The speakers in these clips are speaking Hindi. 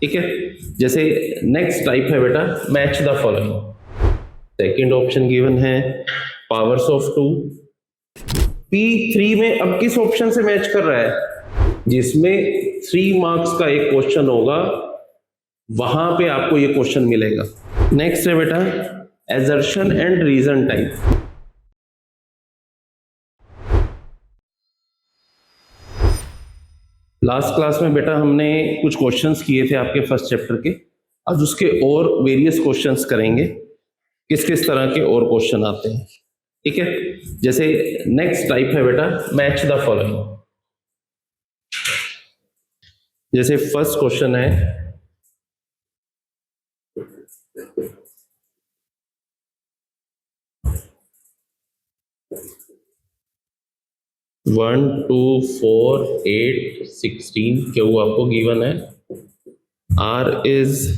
ठीक है। जैसे नेक्स्ट टाइप है बेटा match the following. Second option given है पावर्स ऑफ 2। P3 में अब किस ऑप्शन से मैच कर रहा है? जिसमें 3 मार्क्स का एक क्वेश्चन होगा, वहां पे आपको ये क्वेश्चन मिलेगा। नेक्स्ट है बेटा assertion and reason type. Last class में बेटा हमने कुछ क्वेश्चंस किए थे आपके फर्स्ट चैप्टर के, आज उसके और वेरियस क्वेश्चंस करेंगे, किस किस तरह के और क्वेश्चन आते हैं। ठीक है। जैसे नेक्स्ट टाइप है बेटा मैच द फॉलोइंग। जैसे फर्स्ट क्वेश्चन है 1 2 4 8 16 क्यों आपको गिवन है। R is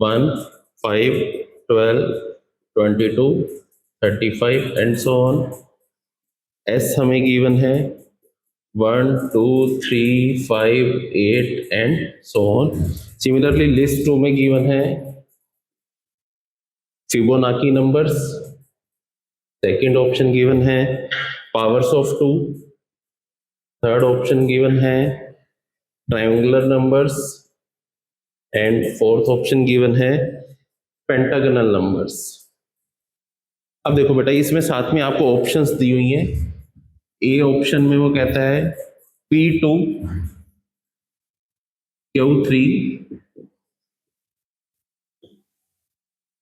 1 5 12 22 35 and so on. S हमें गिवन है 1 2 3 5 8 and so on. Similarly list 2 में गिवन है Fibonacci numbers. Second option given है powers of 2। Third option given है triangular numbers and fourth option given है पेंटागनल नंबर्स। अब देखो बेटा इसमें साथ में आपको ऑप्शंस दी हुई हैं। ए ऑप्शन में वो कहता है P2 Q3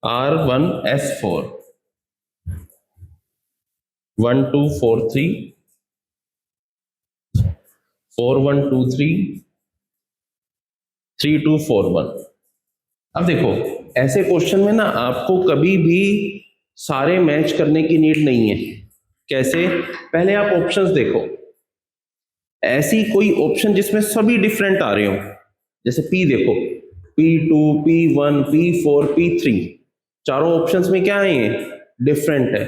R1 S4 1 2 4 3 4 1 2 3 3 2 4 1। अब देखो ऐसे क्वेश्चन में ना आपको कभी भी सारे मैच करने की नीड नहीं है। कैसे? पहले आप ऑप्शंस देखो, ऐसी कोई ऑप्शन जिसमें सभी डिफरेंट आ रहे हो। जैसे P देखो P2 P1 P4 P3 चारों ऑप्शंस में क्या है, डिफरेंट है।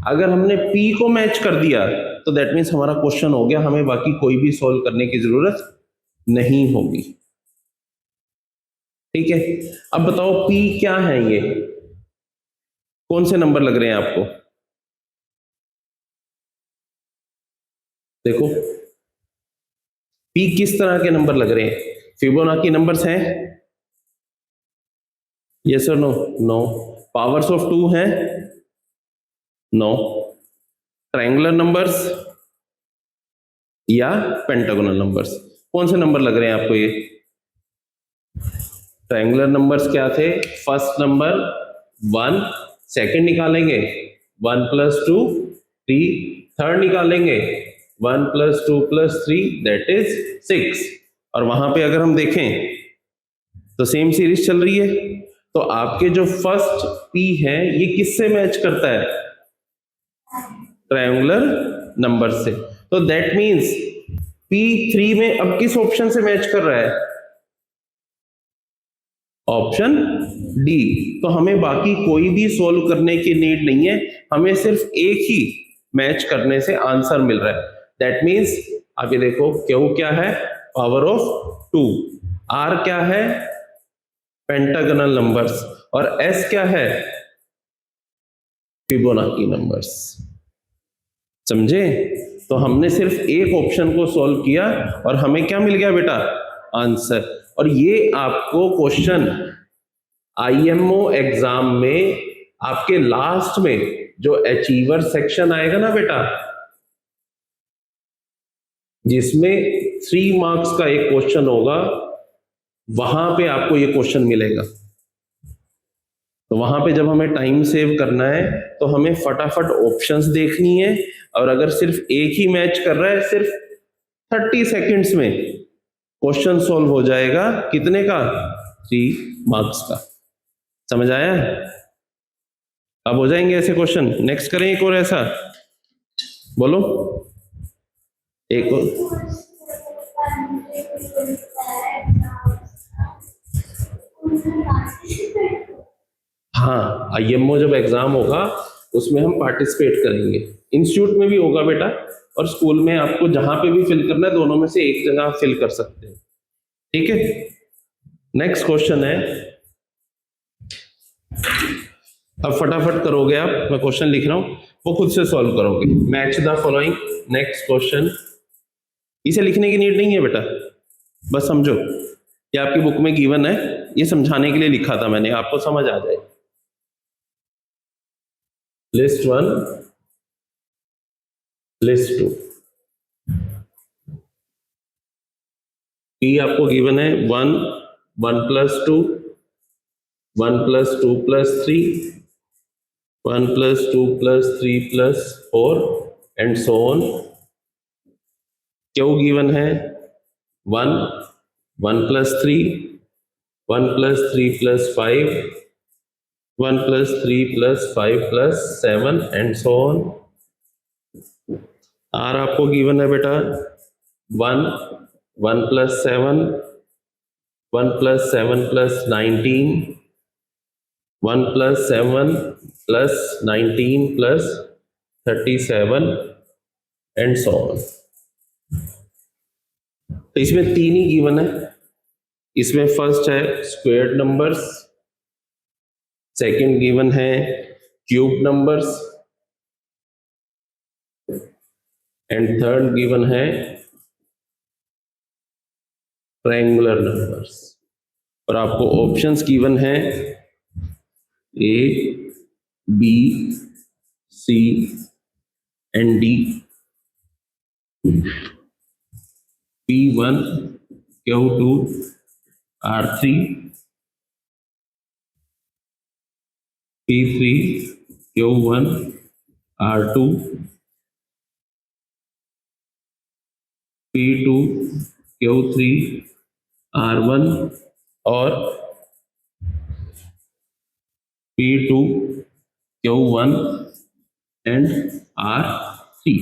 अगर हमने P को मैच कर दिया तो दैट मीन्स हमारा क्वेश्चन हो गया, हमें बाकी कोई भी सॉल्व करने की जरूरत नहीं होगी। ठीक है। अब बताओ P क्या है, ये कौन से नंबर लग रहे हैं आपको? देखो P किस तरह के नंबर लग रहे हैं? फिबोनाची नंबर्स हैं? यस और नो? नो। पावर्स ऑफ 2 हैं? नो। ट्रायंगुलर नंबर्स या पेंटागोनल नंबर्स? कौन से नंबर लग रहे हैं आपको ये? ट्रायंगुलर नंबर्स क्या थे? फर्स्ट नंबर 1, सेकंड निकालेंगे 1 + 2 3, थर्ड निकालेंगे 1 + 2 + 3 दैट इज 6। और वहां पे अगर हम देखें तो सेम सीरीज चल रही है, तो आपके जो फर्स्ट P है ये किससे मैच करता है? ट्रायंगुलर नंबर से। तो दैट मींस P3 में अब किस ऑप्शन से मैच कर रहा है? Option D. तो हमें बाकी कोई भी सोल्व करने की नीड नहीं है, हमें सिर्फ एक ही मैच करने से आंसर मिल रहा है। दैट मींस आप ये देखो क्यू क्या है? Power of 2। आर क्या है? Pentagonal numbers. और एस क्या है? Fibonacci numbers. समझे? तो हमने सिर्फ एक ऑप्शन को सॉल्व किया और हमें क्या मिल गया बेटा? आंसर। और ये आपको क्वेश्चन IMO एग्जाम में आपके लास्ट में जो अचीवर सेक्शन आएगा ना बेटा, जिसमें 3 मार्क्स का एक क्वेश्चन होगा, वहां पे आपको ये क्वेश्चन मिलेगा। तो वहां पे जब हमें टाइम सेव करना है तो हमें फटाफट ऑप्शंस देखनी है, और अगर सिर्फ एक ही मैच कर रहा है, सिर्फ 30 सेकंड्स में क्वेश्चन सॉल्व हो जाएगा। कितने का? 3 मार्क्स का। समझ आया? अब हो जाएंगे ऐसे क्वेश्चन। नेक्स्ट करें एक और ऐसा, बोलो एक और। हाँ, IMO जब एग्जाम होगा उसमें हम पार्टिसिपेट करेंगे। इंस्टीट्यूट में भी होगा बेटा, और स्कूल में आपको जहां पे भी फिल करना है दोनों में से एक जगह फिल कर सकते हैं। ठीक है। नेक्स्ट क्वेश्चन है, अब फटाफट करोगे आप, मैं क्वेश्चन लिख रहा हूं वो खुद से सॉल्व करोगे। Match the following, next question. इसे लिखने की नीड नहीं है बेटा, बस समझो ये आपकी बुक में गिवन है, ये समझाने के लिए लिखा था मैंने, आपको समझ आ जाए। लिस्ट 1, लिस्ट 2, पी आपको गिवन है 1, 1 + 2, 1 + 2 + 3, 1 + 2 + 3 + 4 एंड सो ऑन। क्यों गिवन है 1, 1 + 3, 1 + 3 + 5, 1 + 3 + 5 + 7 एंड सो ऑन। आर आपको गिवन है बेटा 1, 1 + 7, 1 + 7 + 19, 1 + 7 + 19 + 37 एंड सो ऑन। तो इसमें 3 ही गिवन है। इसमें फर्स्ट है स्क्वायर्ड नंबर्स, सेकंड गिवन है cube numbers and third given है ट्रायंगुलर नंबर्स। और आपको ऑप्शंस गिवन है A, B, C and D. P1, Q2, R3, P3, Q1, R2, P2, Q3, R1 और P2, Q1 एंड R3।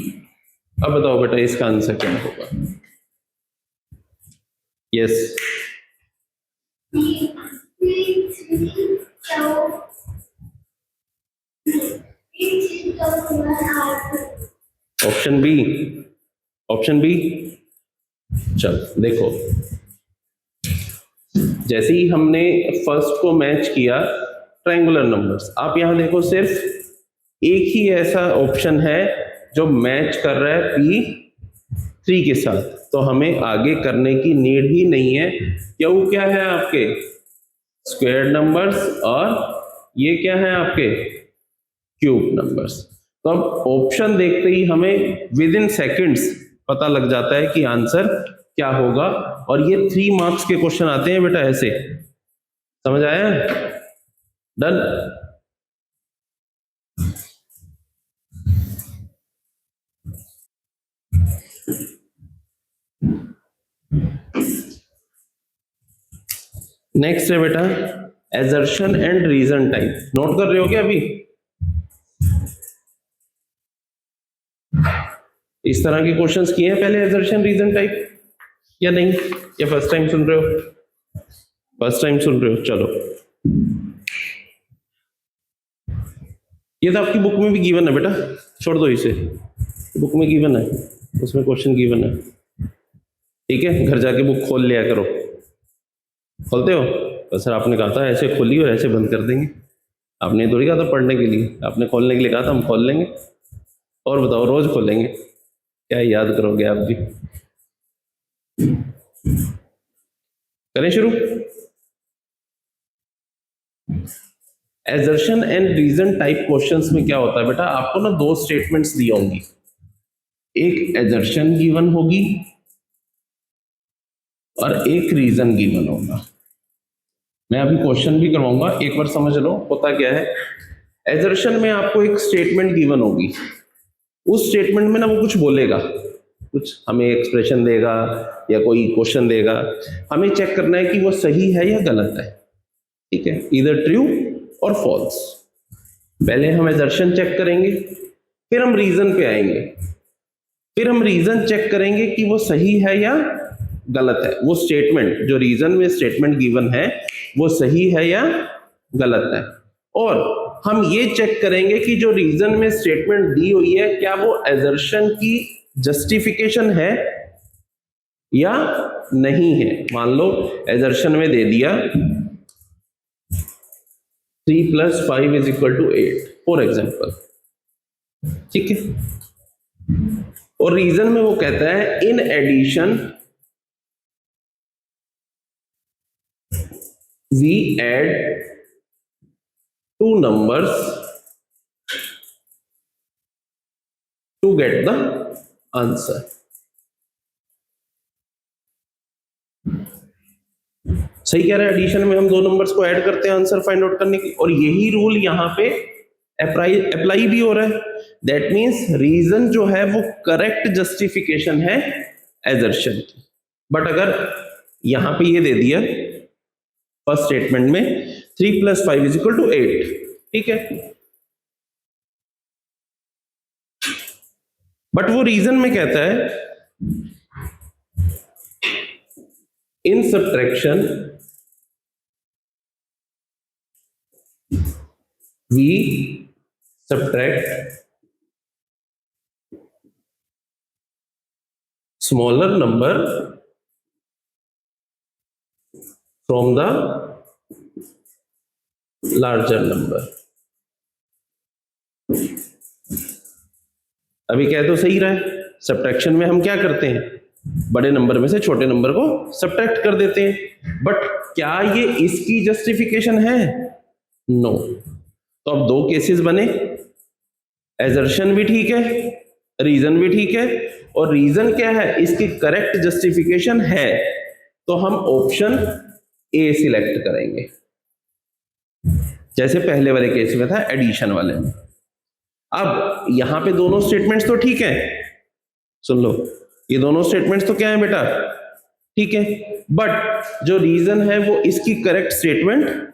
अब बताओ बेटा इसका आंसर क्या होगा? Yes, option B, option B. चल देखो, जैसे ही हमने फर्स्ट को मैच किया ट्रायंगुलर नंबर्स, आप यहां देखो सिर्फ एक ही ऐसा ऑप्शन है जो मैच कर रहा है P3 के साथ, तो हमें आगे करने की नीड ही नहीं है। क्यों, क्या है आपके स्क्वायर्ड नंबर्स और ये क्या है आपके क्यूब नंबर्स। तो अब ऑप्शन देखते ही हमें विद इन सेकेंड्स पता लग जाता है कि आंसर क्या होगा। और ये 3 मार्क्स के क्वेश्चन आते हैं बेटा ऐसे, समझ आया? डन। नेक्स्ट है बेटा assertion and reason type. Note कर रहे हो क्या अभी? इस तरह के क्वेश्चंस किए हैं पहले एजर्शन रीजन टाइप या नहीं? या फर्स्ट टाइम सुन रहे हो? फर्स्ट टाइम सुन रहे हो, चलो। ये तो आपकी बुक में भी गिवन है बेटा, छोड़ दो इसे, बुक में गिवन है, उसमें क्वेश्चन गिवन है, ठीक है? घर जाके बुक खोल लिया करो। खोलते हो? तो सर आपने कहा था ऐसे खोली और ऐसे बंद कर देंगे। आपने थोड़ी कहा था पढ़ने के लिए, आपने खोलने के लिए कहा था, हम खोल लेंगे। और बताओ, रोज खोलेंगे, क्या याद करोगे आप भी? करें शुरू। Assertion and reason type questions में क्या होता है बेटा, आपको ना 2 स्टेटमेंट्स दी होंगी, एक एजर्शन गिवन होगी और एक रीजन गिवन होगा। मैं अभी क्वेश्चन भी करवाऊंगा, एक बार समझ लो होता क्या है। एजर्शन में आपको एक स्टेटमेंट गिवन होगी, उस स्टेटमेंट में ना वो कुछ बोलेगा, कुछ हमें एक्सप्रेशन देगा या कोई क्वेश्चन देगा, हमें चेक करना है कि वो सही है या गलत है, ठीक है? इधर ट्रू और फॉल्स। पहले हम एजर्शन चेक करेंगे, फिर हम रीजन पे आएंगे, फिर हम रीजन चेक करेंगे कि वो सही है या गलत है, वो स्टेटमेंट जो रीजन में स्टेटमेंट गिवन है वो सही है या गलत है। और हम ये चेक करेंगे कि जो रीजन में स्टेटमेंट दी हुई है क्या वो एजर्शन की जस्टिफिकेशन है या नहीं है। मान लो एजर्शन में दे दिया 3 + 5 = 8 फॉर एग्जाम्पल, ठीक है। और रीजन में वो कहता है in addition we add 2 numbers to get the answer। सही कह रहा है, एडिशन में हम 2 नंबर्स को ऐड करते हैं आंसर फाइंड आउट करने की, और यही रूल यहां पे अप्लाई भी हो रहा है। दैट मींस रीजन जो है वो करेक्ट जस्टिफिकेशन है एजर्शन की। बट अगर यहां पे ये दे दिया फर्स्ट स्टेटमेंट में 3 + 5 = 8, ठीक है, बट वो रीजन में कहता है in subtraction we subtract smaller number from the larger number। अभी कह तो सही रहा है, सब्ट्रैक्शन में हम क्या करते हैं, बड़े नंबर में से छोटे नंबर को सब्ट्रैक्ट कर देते हैं, बट क्या ये इसकी जस्टिफिकेशन है? नो। तो अब 2 केसेस बने, एजर्शन भी ठीक है, रीजन भी ठीक है, और रीजन क्या है, इसकी करेक्ट जस्टिफिकेशन है, तो हम ऑप्शन ए सिलेक्ट करेंगे, जैसे पहले वाले केस में था एडिशन वाले में। अब यहां पे दोनों स्टेटमेंट्स तो ठीक है, सुन लो, ये दोनों स्टेटमेंट्स तो क्या है बेटा, ठीक है, बट जो रीजन है वो इसकी करेक्ट स्टेटमेंट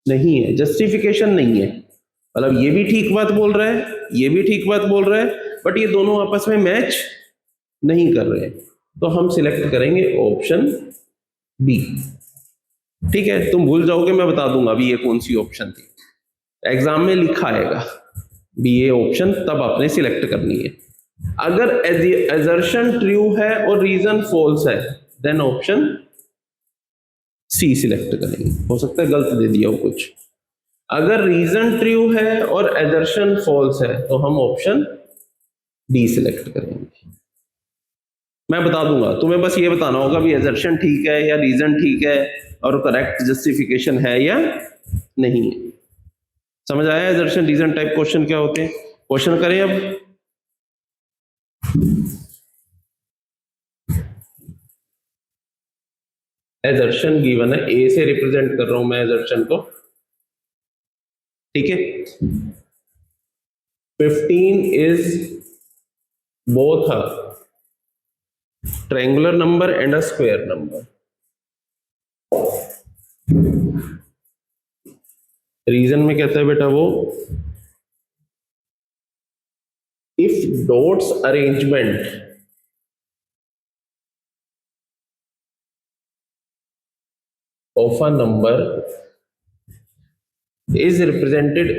नहीं है, जस्टिफिकेशन नहीं है। मतलब ये भी ठीक बात बोल रहा है, ये भी ठीक बात बोल रहा है, बट ये दोनों आपस में मैच नहीं कर रहे, तो हम सिलेक्ट करेंगे ऑप्शन बी। ठीक है, तुम भूल जाओगे, मैं बता दूंगा अभी ये कौन सी ऑप्शन थी, एग्जाम में लिखा आएगा बी, ये ऑप्शन तब आपने सिलेक्ट करनी है। अगर एजर्शन ट्रू है और रीजन फॉल्स है, देन ऑप्शन सी सिलेक्ट करेंगे। हो सकता है गलत दे दिया हो कुछ। अगर रीजन ट्रू है और एजर्शन फॉल्स है, तो हम ऑप्शन डी सिलेक्ट करेंगे। मैं बता दूंगा, तुम्हें बस ये बताना होगा भी एजर्शन ठीक है या रीजन ठीक है और करेक्ट जस्टिफिकेशन है या नहीं है। समझ आया एजर्शन रीजन टाइप क्वेश्चन क्या होते हैं? क्वेश्चन करें अब। एजर्शन गिवन है, ए से रिप्रेजेंट कर रहा हूं मैं एजर्शन को, ठीक है। 15 is both a triangular number and a square number. Reason में कहता है बेटा वो, if dots arrangement of a number is represented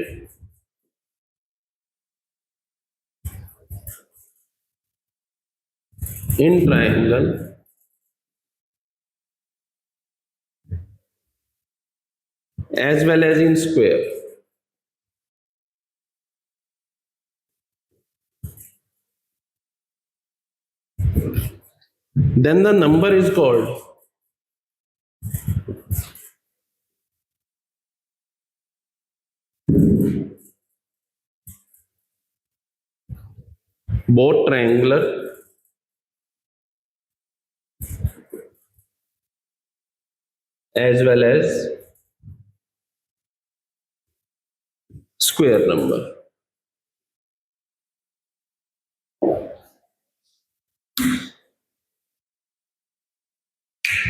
in triangle as well as in square, then the number is called both triangular as well as square number।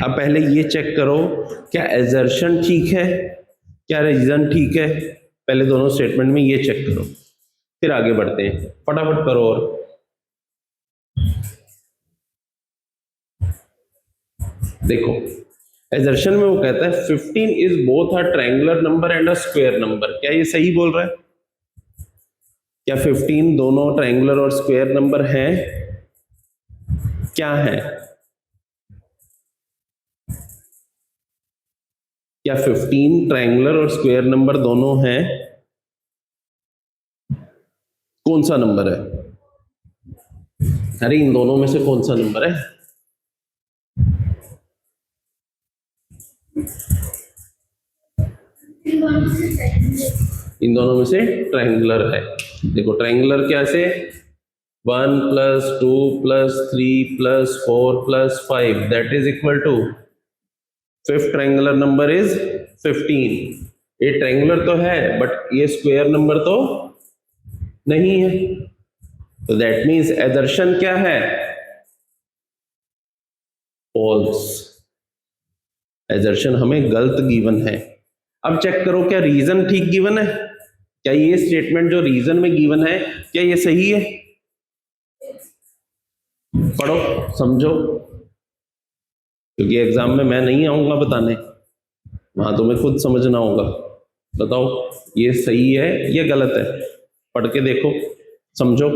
अब पहले ये चेक करो क्या एजर्शन ठीक है, क्या रीजन ठीक है, पहले दोनों स्टेटमेंट में ये चेक करो, फिर आगे बढ़ते हैं। फटाफट करो। और देखो एजर्शन में वो कहता है 15 is both a triangular number and a square number. क्या ये सही बोल रहा है? क्या 15 दोनों ट्रायंगुलर और स्क्वायर नंबर हैं? क्या है? क्या 15 ट्रायंगुलर और स्क्वायर नंबर दोनों हैं? कौन सा नंबर है? अरे इन दोनों में से कौन सा नंबर है? इन दोनों में से ट्रायंगुलर है। देखो ट्रायंगुलर क्या से 1 + 2 + 3 + 4 + 5 that is equal to fifth triangular number is 15। ये ट्रायंगुलर तो है बट ये स्क्वायर नंबर तो नहीं है, तो दैट मीन्स एजर्शन क्या है? फॉल्स। एजर्शन हमें गलत गिवन है। अब चेक करो क्या रीजन ठीक गिवन है? क्या ये स्टेटमेंट जो रीजन में गिवन है क्या ये सही है? पढ़ो समझो, क्योंकि एग्जाम में मैं नहीं आऊंगा बताने, वहां तुम्हें खुद समझना होगा। बताओ ये सही है या गलत है? पढ़ के देखो, समझो।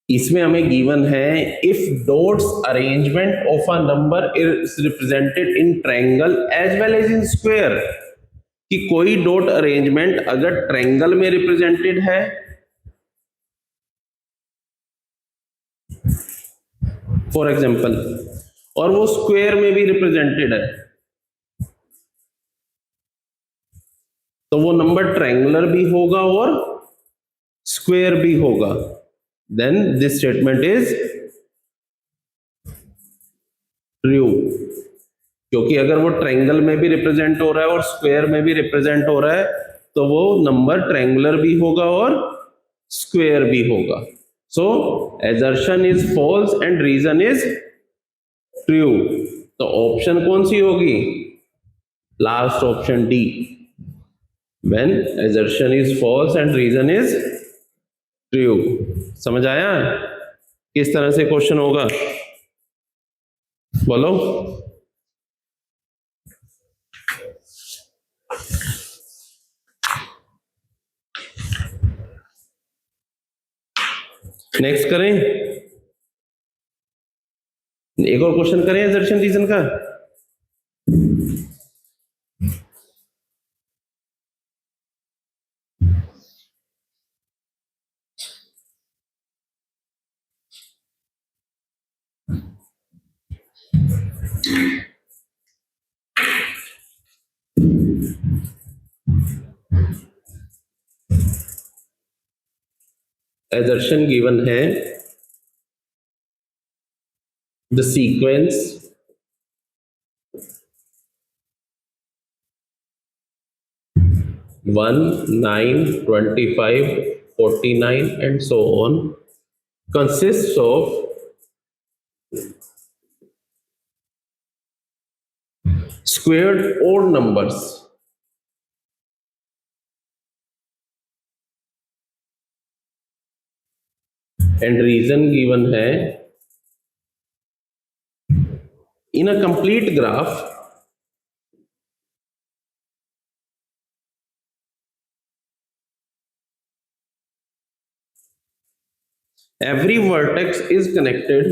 इसमें हमें गिवन है if dots arrangement of a number is represented in triangle as well as in square, कि कोई डॉट अरेंजमेंट अगर ट्रायंगल में रिप्रेजेंटेड है फॉर एग्जांपल और वो स्क्वायर में भी रिप्रेजेंटेड है, तो वो नंबर ट्रायंगुलर भी होगा और स्क्वायर भी होगा। Then this statement is true, क्योंकि अगर वो ट्रायंगल में भी रिप्रेजेंट हो रहा है और स्क्वायर में भी रिप्रेजेंट हो रहा है तो वो नंबर ट्रायंगुलर भी होगा और स्क्वायर भी होगा। So assertion is false and reason is true. तो ऑप्शन कौन सी होगी? Last option D, when assertion is false and reason is true. समझ आया किस तरह से क्वेश्चन होगा? बोलो। नेक्स्ट करें, एक और क्वेश्चन करें एजर्शन रीजन का। एजर्शन गिवन है the sequence 1, 9, 25, 49 and so on consists of squared odd numbers and reason given है in a complete graph every vertex is connected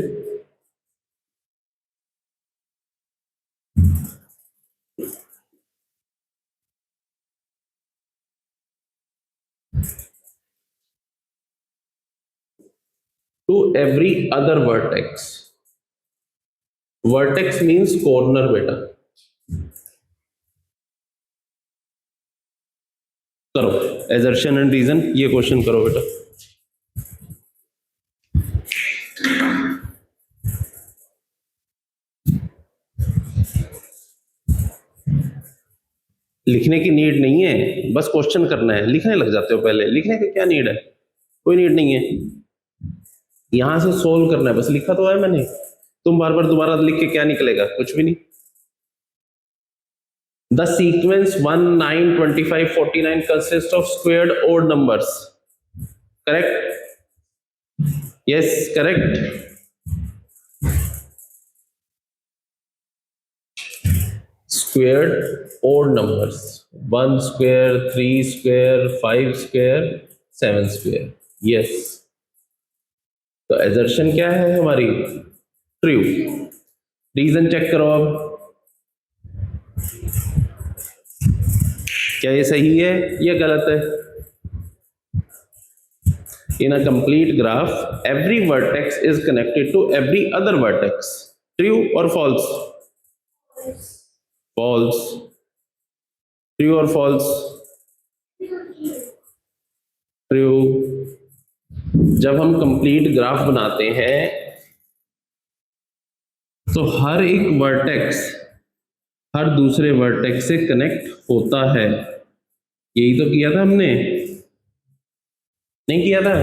to every other vertex. Vertex means corner बेटा। करो assertion and reason, ये क्वेश्चन करो बेटा। लिखने की नीड नहीं है, बस क्वेश्चन करना है। लिखने लग जाते हो पहले, लिखने की क्या नीड है? कोई नीड नहीं है, यहां से सोल्व करना है बस। लिखा तो है मैंने, तुम बार बार दोबारा लिख के क्या निकलेगा? कुछ भी नहीं। The sequence 1, 9, 25, 49 consists of squared odd numbers. Correct? Yes, correct. Squared odd numbers. 1 square, 3 square, 5 square, 7 square. Yes. तो assertion क्या है हमारी? True. रीजन चेक करो अब, क्या ये सही है या गलत है? In a complete graph, every vertex is connected to every other vertex. True or false? False. True or false? True. जब हम कंप्लीट ग्राफ बनाते हैं तो हर एक वर्टेक्स हर दूसरे वर्टेक्स से कनेक्ट होता है। यही तो किया था हमने, नहीं किया था?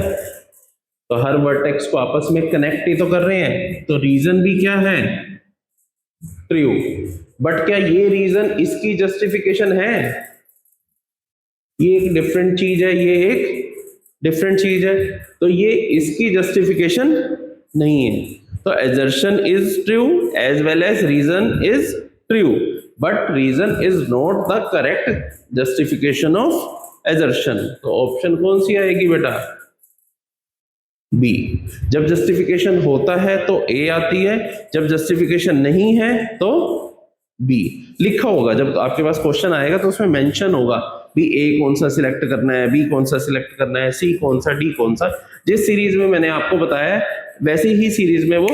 तो हर वर्टेक्स को आपस में कनेक्ट ही तो कर रहे हैं, तो रीजन भी क्या है? ट्रू। बट क्या ये रीजन इसकी जस्टिफिकेशन है? ये एक डिफरेंट चीज है, ये एक डिफरेंट चीज है, तो ये इसकी जस्टिफिकेशन नहीं है। तो assertion is true as well as reason is true, but reason is not the correct justification of assertion। तो ऑप्शन कौन सी आएगी बेटा? बी। जब जस्टिफिकेशन होता है तो ए आती है, जब जस्टिफिकेशन नहीं है तो बी। लिखा होगा, जब आपके पास क्वेश्चन आएगा तो उसमें मेंशन होगा भी ए कौन सा सिलेक्ट करना है, बी कौन सा सिलेक्ट करना है, सी कौन सा, डी कौन सा। जिस सीरीज में मैंने आपको बताया वैसे ही सीरीज में वो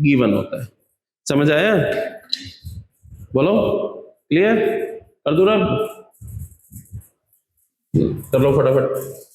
गिवन होता है। समझ आया? बोलो, क्लियर? कर दूं अब? कर लो फटाफट।